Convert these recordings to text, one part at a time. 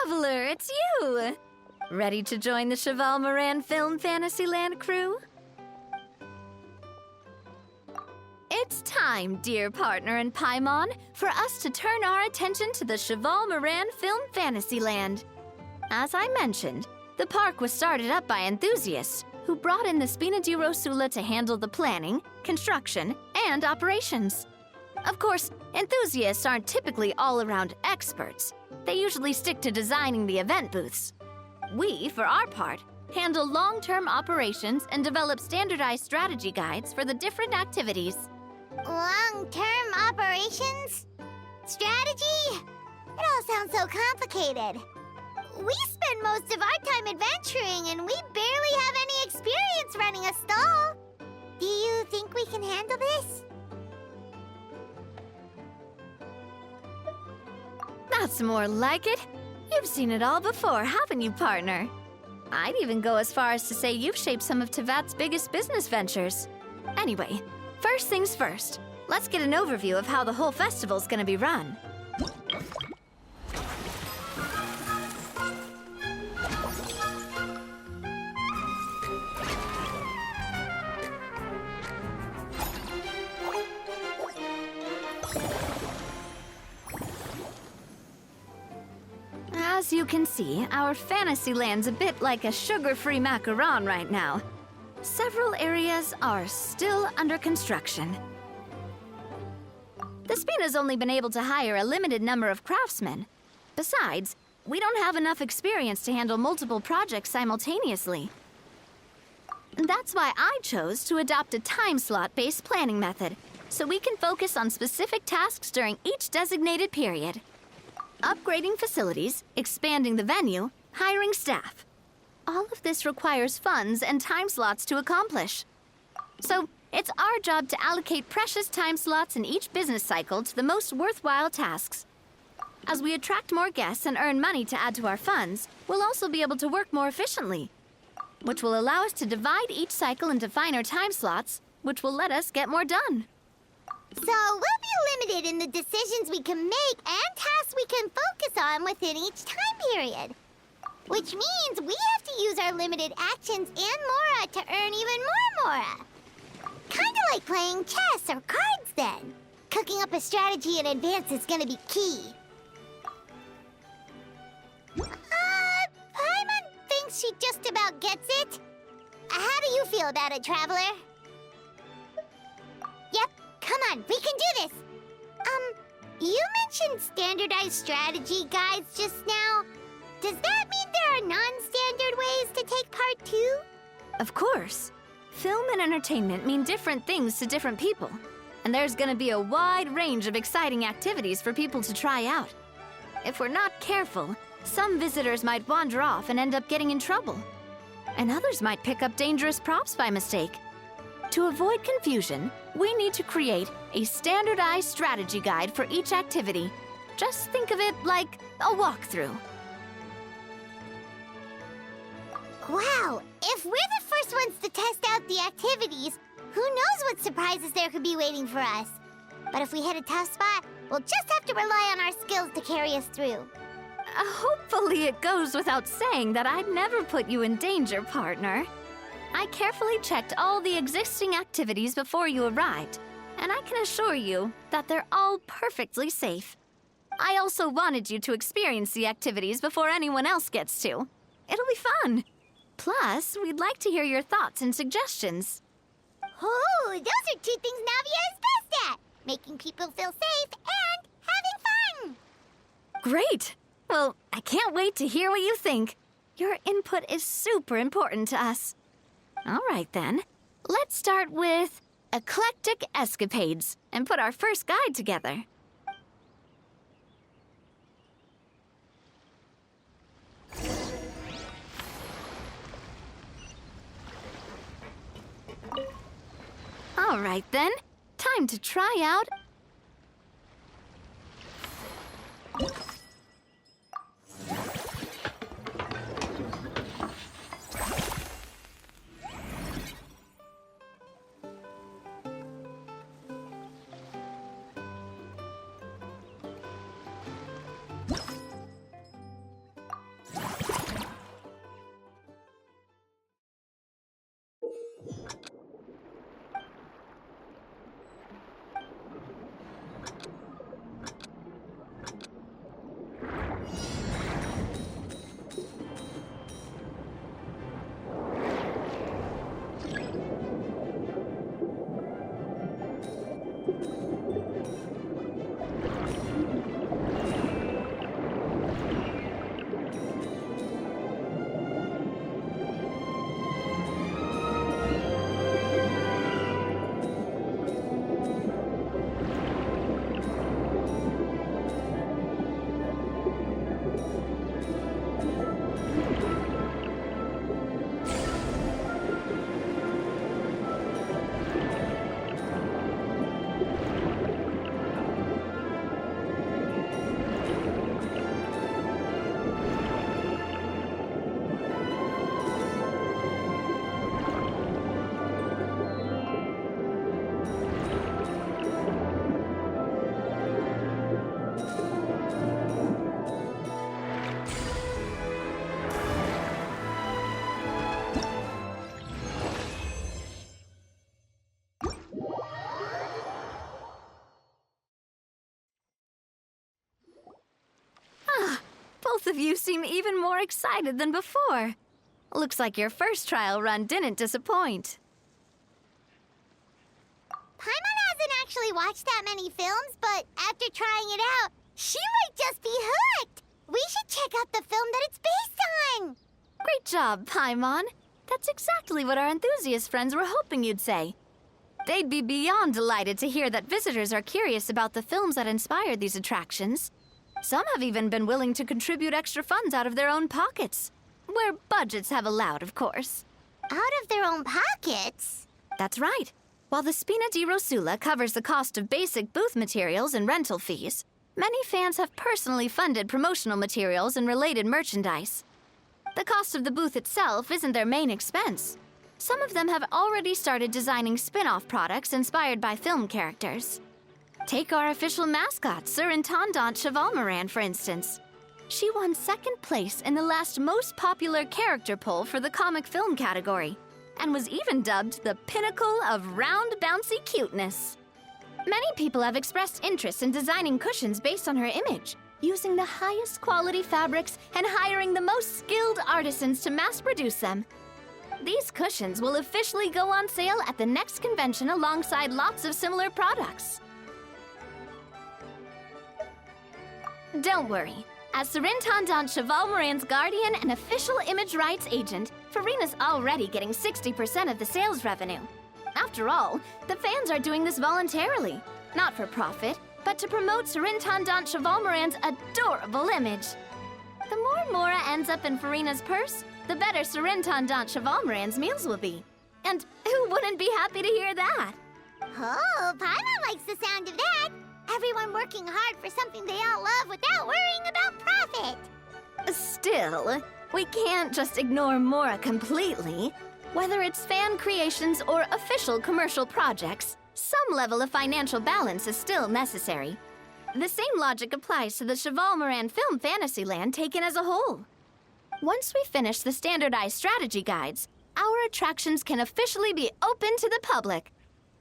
Traveler, it's you! Ready to join the Cheval Moran Film Fantasyland crew? It's time, dear partner and Paimon, for us to turn our attention to the Cheval Moran Film Fantasyland. As I mentioned, the park was started up by enthusiasts who brought in the Spina di Rosula to handle the planning, construction, and operations. Of course, enthusiasts aren't typically all-around experts. They usually stick to designing the event booths. We, for our part, handle long-term operations and develop standardized strategy guides for the different activities. Long-term operations? Strategy? It all sounds so complicated. We spend most of our time adventuring and we barely have any experience running a stall. Do you think we can handle this? That's more like it. You've seen it all before, haven't you, partner? I'd even go as far as to say you've shaped some of Tevat's biggest business ventures. Anyway, first things first. Let's get an overview of how the whole festival's gonna be run. As you can see, our Fantasyland's a bit like a sugar-free macaron right now. Several areas are still under construction. The Spina's only been able to hire a limited number of craftsmen. Besides, we don't have enough experience to handle multiple projects simultaneously. That's why I chose to adopt a time slot-based planning method, so we can focus on specific tasks during each designated period. Upgrading facilities, expanding the venue, hiring staff. All of this requires funds and time slots to accomplish. So, it's our job to allocate precious time slots in each business cycle to the most worthwhile tasks. As we attract more guests and earn money to add to our funds, we'll also be able to work more efficiently, which will allow us to divide each cycle into finer time slots, which will let us get more done. So we'll be limited in the decisions we can make and tasks we can focus on within each time period. Which means we have to use our limited actions and Mora to earn even more Mora. Kinda like playing chess or cards then. Cooking up a strategy in advance is gonna be key. Paimon thinks she just about gets it. How do you feel about it, Traveler? Yep. Come on, we can do this! You mentioned standardized strategy guides just now. Does that mean there are non-standard ways to take part too? Of course. Film and entertainment mean different things to different people. And there's gonna be a wide range of exciting activities for people to try out. If we're not careful, some visitors might wander off and end up getting in trouble. And others might pick up dangerous props by mistake. To avoid confusion, we need to create a standardized strategy guide for each activity. Just think of it like a walkthrough. Wow, if we're the first ones to test out the activities, who knows what surprises there could be waiting for us. But if we hit a tough spot, we'll just have to rely on our skills to carry us through. Hopefully it goes without saying that I'd never put you in danger, partner. I carefully checked all the existing activities before you arrived, and I can assure you that they're all perfectly safe. I also wanted you to experience the activities before anyone else gets to. It'll be fun. Plus, we'd like to hear your thoughts and suggestions. Oh, those are two things Navia is best at! Making people feel safe and having fun! Great! Well, I can't wait to hear what you think. Your input is super important to us. All right, then. Let's start with eclectic escapades and put our first guide together. All right, then. Time to try out... of you seem even more excited than before. Looks like your first trial run didn't disappoint. Paimon hasn't actually watched that many films, but after trying it out, she might just be hooked. We should check out the film that it's based on. Great job, Paimon. That's exactly what our enthusiast friends were hoping you'd say. They'd be beyond delighted to hear that visitors are curious about the films that inspired these attractions. Some have even been willing to contribute extra funds out of their own pockets. Where budgets have allowed, of course. Out of their own pockets? That's right. While the Spina di Rosula covers the cost of basic booth materials and rental fees, many fans have personally funded promotional materials and related merchandise. The cost of the booth itself isn't their main expense. Some of them have already started designing spin-off products inspired by film characters. Take our official mascot, Sir Intendant Chevalmoran, for instance. She won second place in the last most popular character poll for the comic film category, and was even dubbed the pinnacle of round, bouncy cuteness. Many people have expressed interest in designing cushions based on her image, using the highest quality fabrics and hiring the most skilled artisans to mass produce them. These cushions will officially go on sale at the next convention alongside lots of similar products. Don't worry. As Sir Intendant Chevalmoran's guardian and official image rights agent, Farina's already getting 60% of the sales revenue. After all, the fans are doing this voluntarily, not for profit, but to promote Sir Intendant Chevalmoran's adorable image. The more Mora ends up in Farina's purse, the better Sir Intendant Chevalmoran's meals will be. And who wouldn't be happy to hear that? Oh, Paimon likes the sound of that. Everyone working hard for something they all love without worrying about profit. Still, we can't just ignore Mora completely. Whether it's fan creations or official commercial projects, some level of financial balance is still necessary. The same logic applies to the Chevalmoran Film Fantasyland taken as a whole. Once we finish the standardized strategy guides, our attractions can officially be open to the public.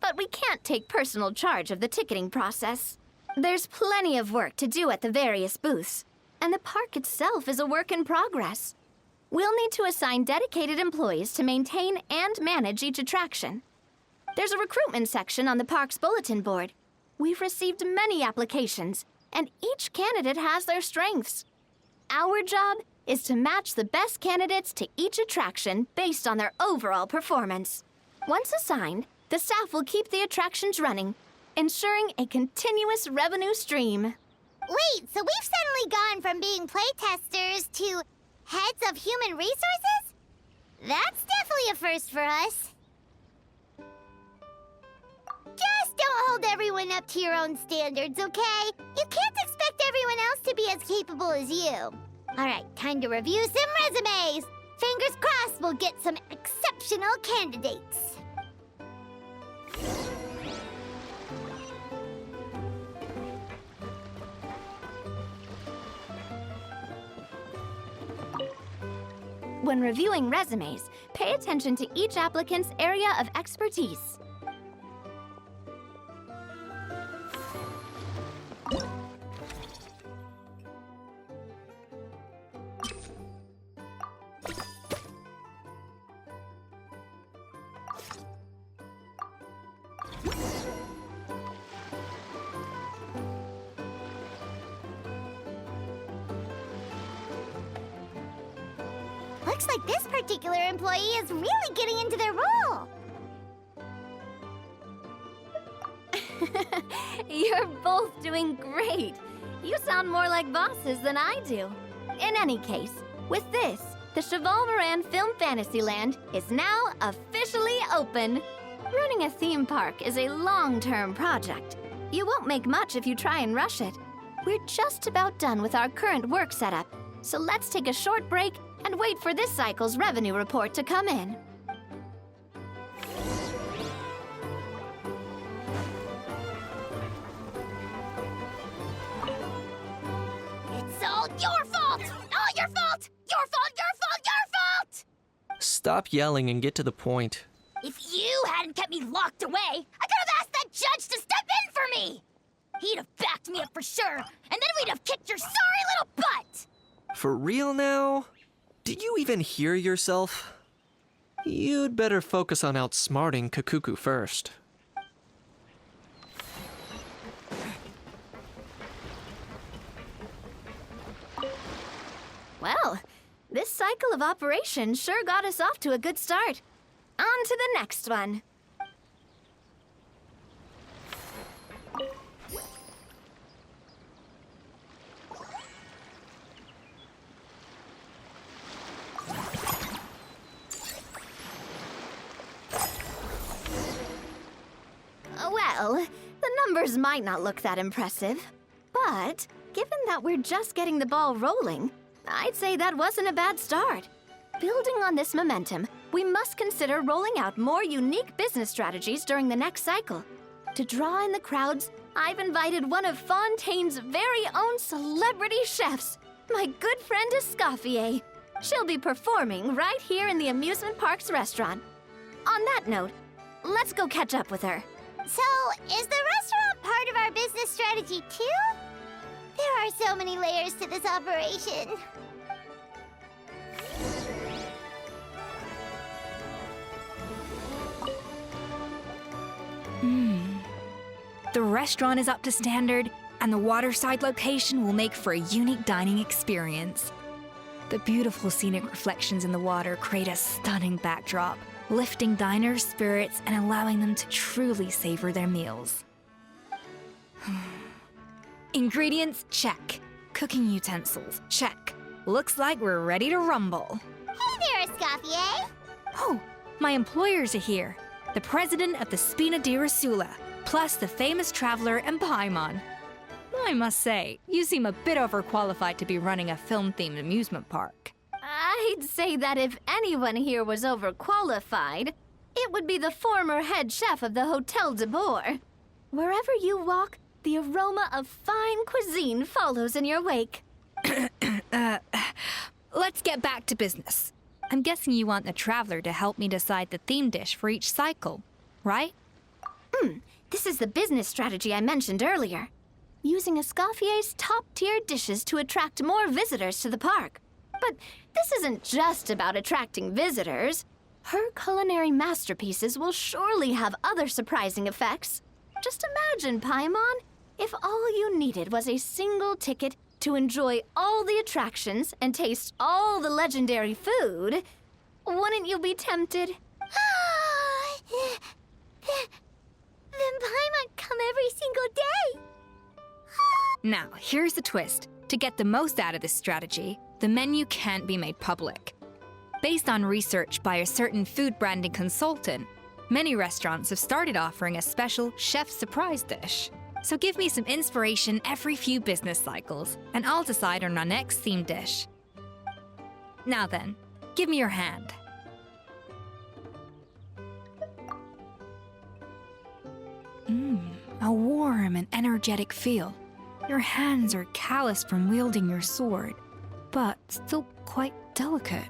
But we can't take personal charge of the ticketing process. There's plenty of work to do at the various booths, and the park itself is a work in progress. We'll need to assign dedicated employees to maintain and manage each attraction. There's a recruitment section on the park's bulletin board. We've received many applications, and each candidate has their strengths. Our job is to match the best candidates to each attraction based on their overall performance. Once assigned, the staff will keep the attractions running, ensuring a continuous revenue stream. Wait, so we've suddenly gone from being playtesters to heads of human resources? That's definitely a first for us. Just don't hold everyone up to your own standards, okay? You can't expect everyone else to be as capable as you. All right, time to review some resumes. Fingers crossed we'll get some exceptional candidates. When reviewing resumes, pay attention to each applicant's area of expertise. Looks like this particular employee is really getting into their role. You're both doing great. You sound more like bosses than I do. In any case, with this, the Chevalmoran Film Fantasyland is now officially open. Running a theme park is a long-term project. You won't make much if you try and rush it. We're just about done with our current work setup, so let's take a short break and wait for this cycle's revenue report to come in. It's all your fault! All your fault! Your fault, your fault, your fault! Stop yelling and get to the point. If you hadn't kept me locked away, I could have asked that judge to step in for me! He'd have backed me up for sure, and then we'd have kicked your sorry little butt! For real now? Did you even hear yourself? You'd better focus on outsmarting Kakuku first. Well, this cycle of operations sure got us off to a good start. On to the next one. Well, the numbers might not look that impressive, but given that we're just getting the ball rolling, I'd say that wasn't a bad start. Building on this momentum, we must consider rolling out more unique business strategies during the next cycle. To draw in the crowds, I've invited one of Fontaine's very own celebrity chefs, my good friend Escoffier. She'll be performing right here in the amusement park's restaurant. On that note, let's go catch up with her. So, is the restaurant part of our business strategy too? There are so many layers to this operation. The restaurant is up to standard, and the waterside location will make for a unique dining experience. The beautiful scenic reflections in the water create a stunning backdrop, lifting diners' spirits and allowing them to truly savor their meals. Ingredients, check. Cooking utensils, check. Looks like we're ready to rumble. Hey there, Escoffier! Oh, my employers are here. The president of the Spina di Rasula, plus the famous traveler and Paimon. I must say, you seem a bit overqualified to be running a film-themed amusement park. I'd say that if anyone here was overqualified, it would be the former head chef of the Hotel de Boer. Wherever you walk, the aroma of fine cuisine follows in your wake. Let's get back to business. I'm guessing you want the traveler to help me decide the theme dish for each cycle, right? This is the business strategy I mentioned earlier. Using Escoffier's top-tier dishes to attract more visitors to the park. But this isn't just about attracting visitors. Her culinary masterpieces will surely have other surprising effects. Just imagine, Paimon, if all you needed was a single ticket to enjoy all the attractions and taste all the legendary food. Wouldn't you be tempted? Then Paimon come every single day! Now, here's the twist. To get the most out of this strategy, the menu can't be made public. Based on research by a certain food branding consultant, many restaurants have started offering a special chef surprise dish. So give me some inspiration every few business cycles, and I'll decide on our next theme dish. Now then, give me your hand. A warm and energetic feel. Your hands are calloused from wielding your sword, but still quite delicate.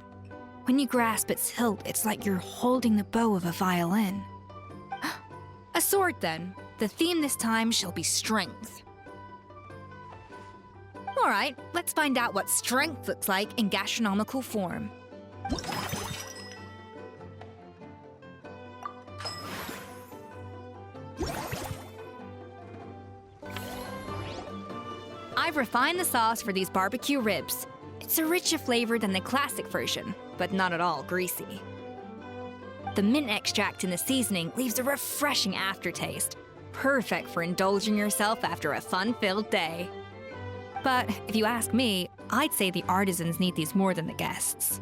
When you grasp its hilt, it's like you're holding the bow of a violin. A sword, then. The theme this time shall be strength. All right, let's find out what strength looks like in gastronomical form. I've refined the sauce for these barbecue ribs. It's a richer flavor than the classic version, but not at all greasy. The mint extract in the seasoning leaves a refreshing aftertaste, perfect for indulging yourself after a fun-filled day. But if you ask me, I'd say the artisans need these more than the guests.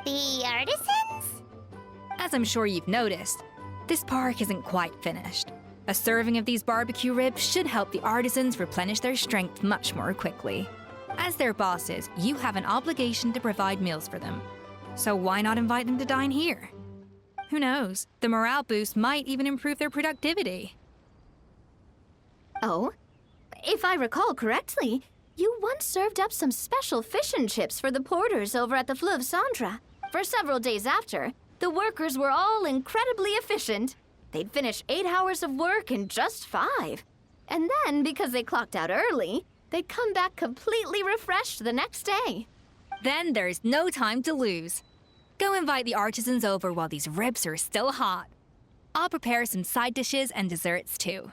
The artisans? As I'm sure you've noticed, this park isn't quite finished. A serving of these barbecue ribs should help the artisans replenish their strength much more quickly. As their bosses, you have an obligation to provide meals for them. So why not invite them to dine here? Who knows? The morale boost might even improve their productivity. Oh, if I recall correctly, you once served up some special fish and chips for the porters over at the Fleuve Centre. For several days after, the workers were all incredibly efficient. They'd finish 8 hours of work in just 5. And then, because they clocked out early, they'd come back completely refreshed the next day. Then there's no time to lose. Go invite the artisans over while these ribs are still hot. I'll prepare some side dishes and desserts too.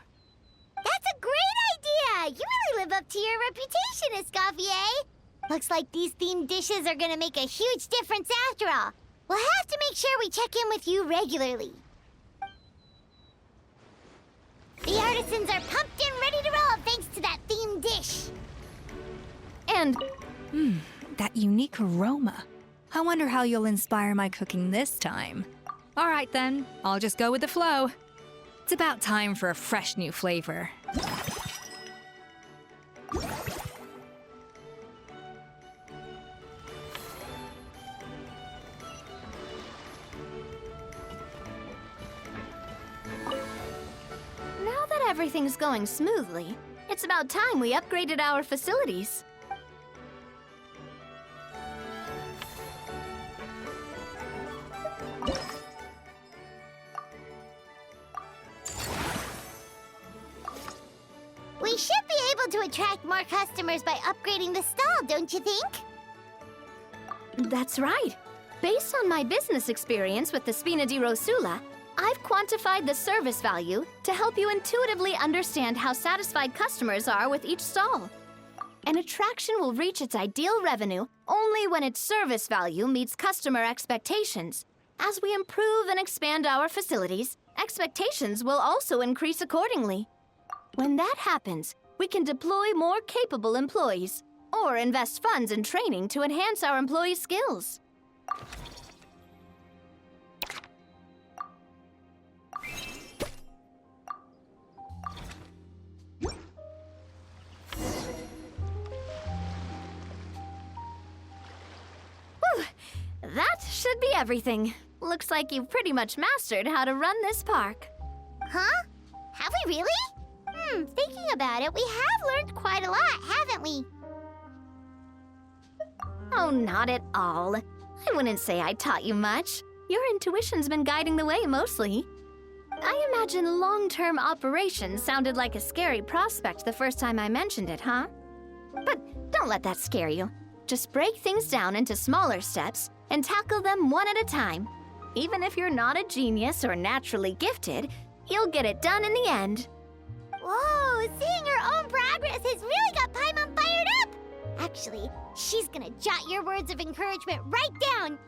That's a great idea! You really live up to your reputation, Escoffier. Looks like these themed dishes are gonna make a huge difference after all. We'll have to make sure we check in with you regularly. The artisans are pumped and ready to roll thanks to that themed dish. And That unique aroma. I wonder how you'll inspire my cooking this time. All right then, I'll just go with the flow. It's about time for a fresh new flavor. now that everything's going smoothly, it's about time we upgraded our facilities. We should be able to attract more customers by upgrading the stall, don't you think? That's right. Based on my business experience with the Spina di Rosula, I've quantified the service value to help you intuitively understand how satisfied customers are with each stall. An attraction will reach its ideal revenue only when its service value meets customer expectations. As we improve and expand our facilities, expectations will also increase accordingly. When that happens, we can deploy more capable employees or invest funds in training to enhance our employees' skills. Whew, that should be everything. Looks like you've pretty much mastered how to run this park. Huh? Have we really? Thinking about it, we have learned quite a lot, haven't we? Oh, not at all. I wouldn't say I taught you much. Your intuition's been guiding the way mostly. I imagine long-term operations sounded like a scary prospect the first time I mentioned it, huh? But don't let that scare you. Just break things down into smaller steps and tackle them one at a time. Even if you're not a genius or naturally gifted, you'll get it done in the end. Whoa, seeing her own progress has really got Paimon fired up! Actually, she's gonna jot your words of encouragement right down.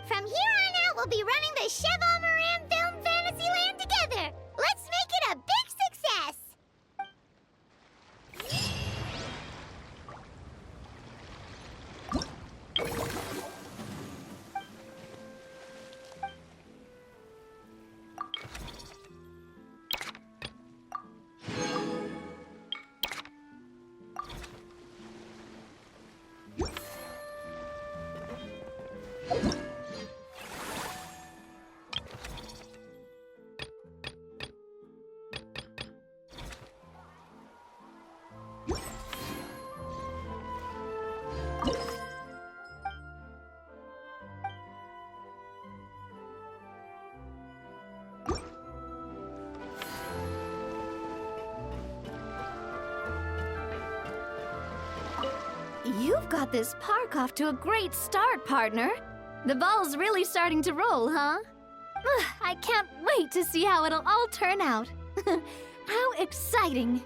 From here on out, we'll be running the Cheval Moran Film Fantasyland together. Let's make it a big success! You've got this park off to a great start, partner. The ball's really starting to roll, huh? I can't wait to see how it'll all turn out. How exciting!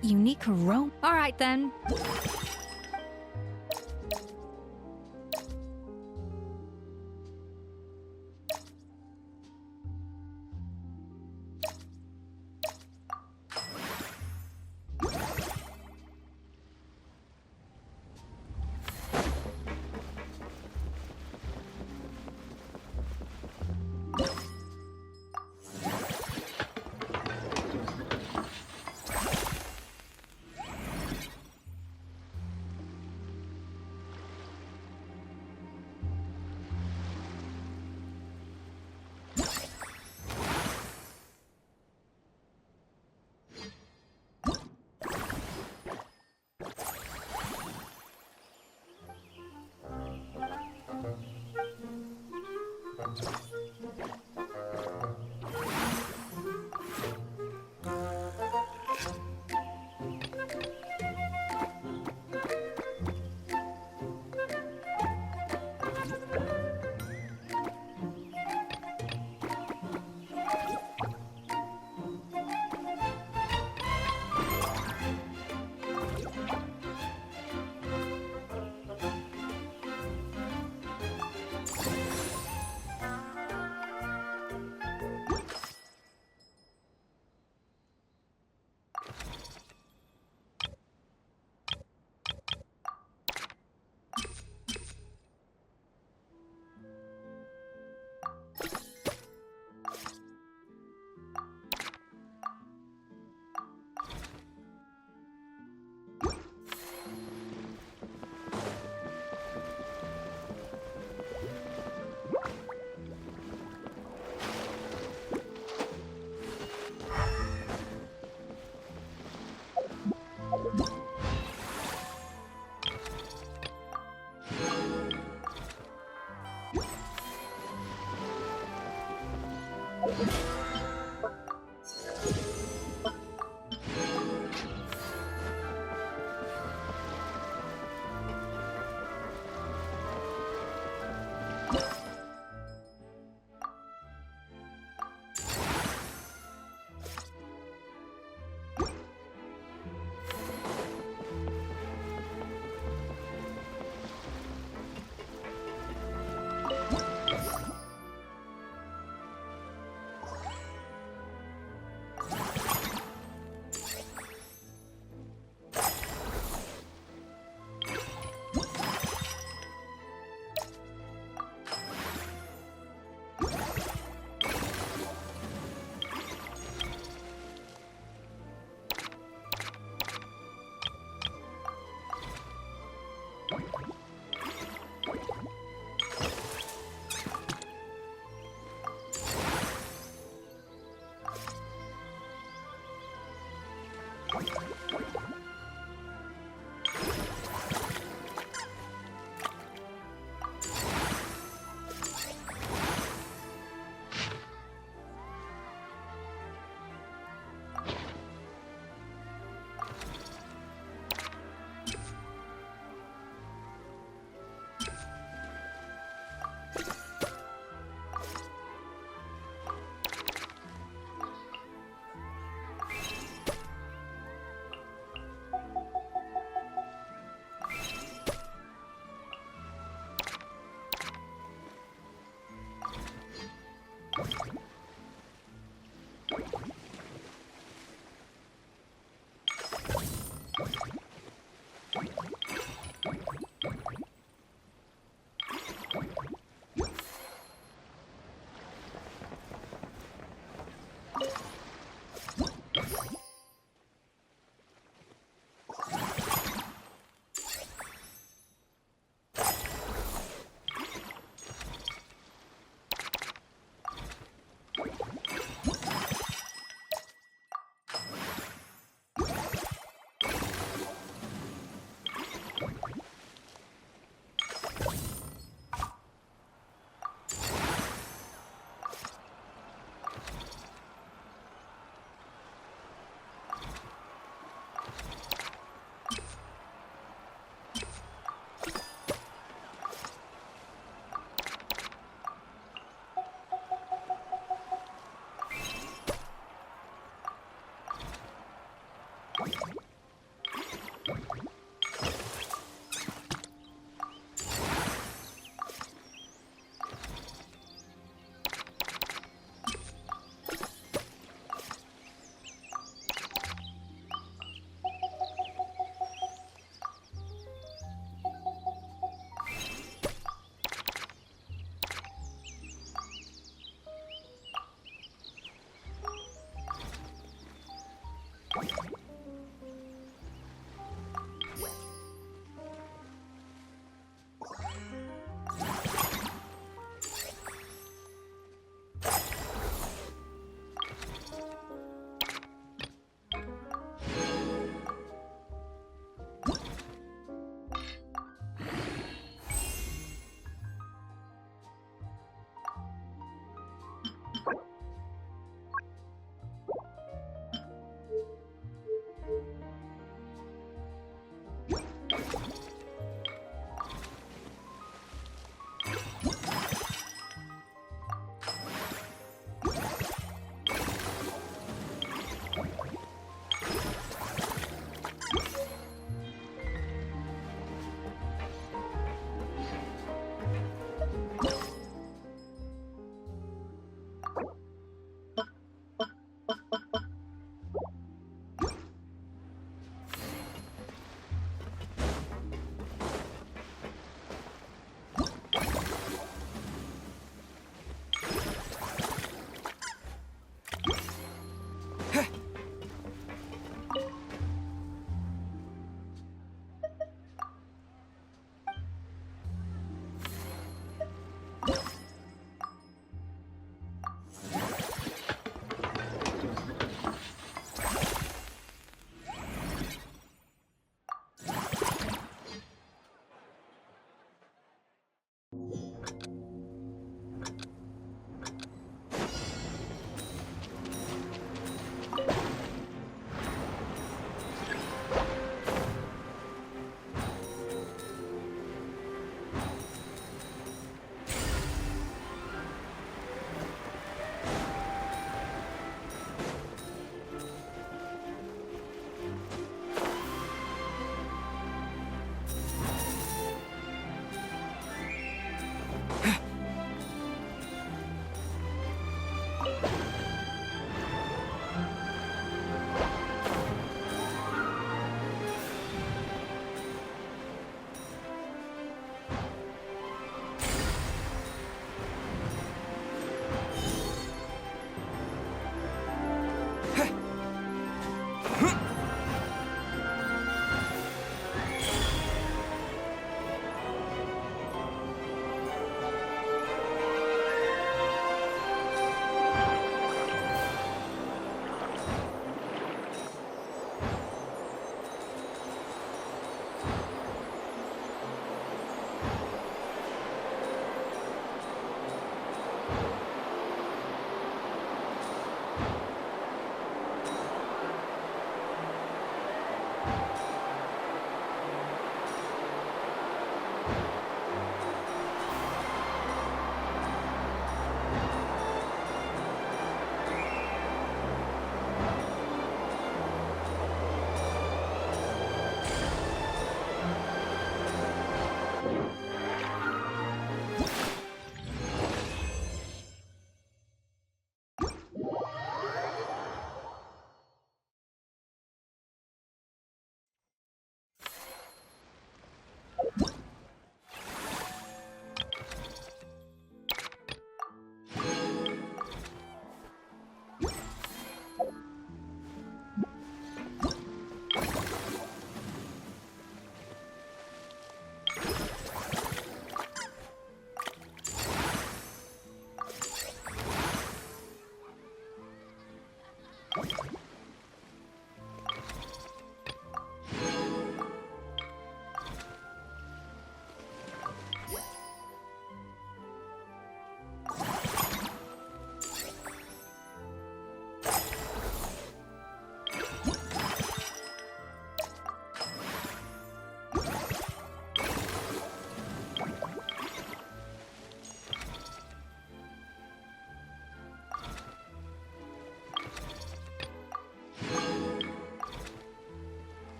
that unique aroma. All right then.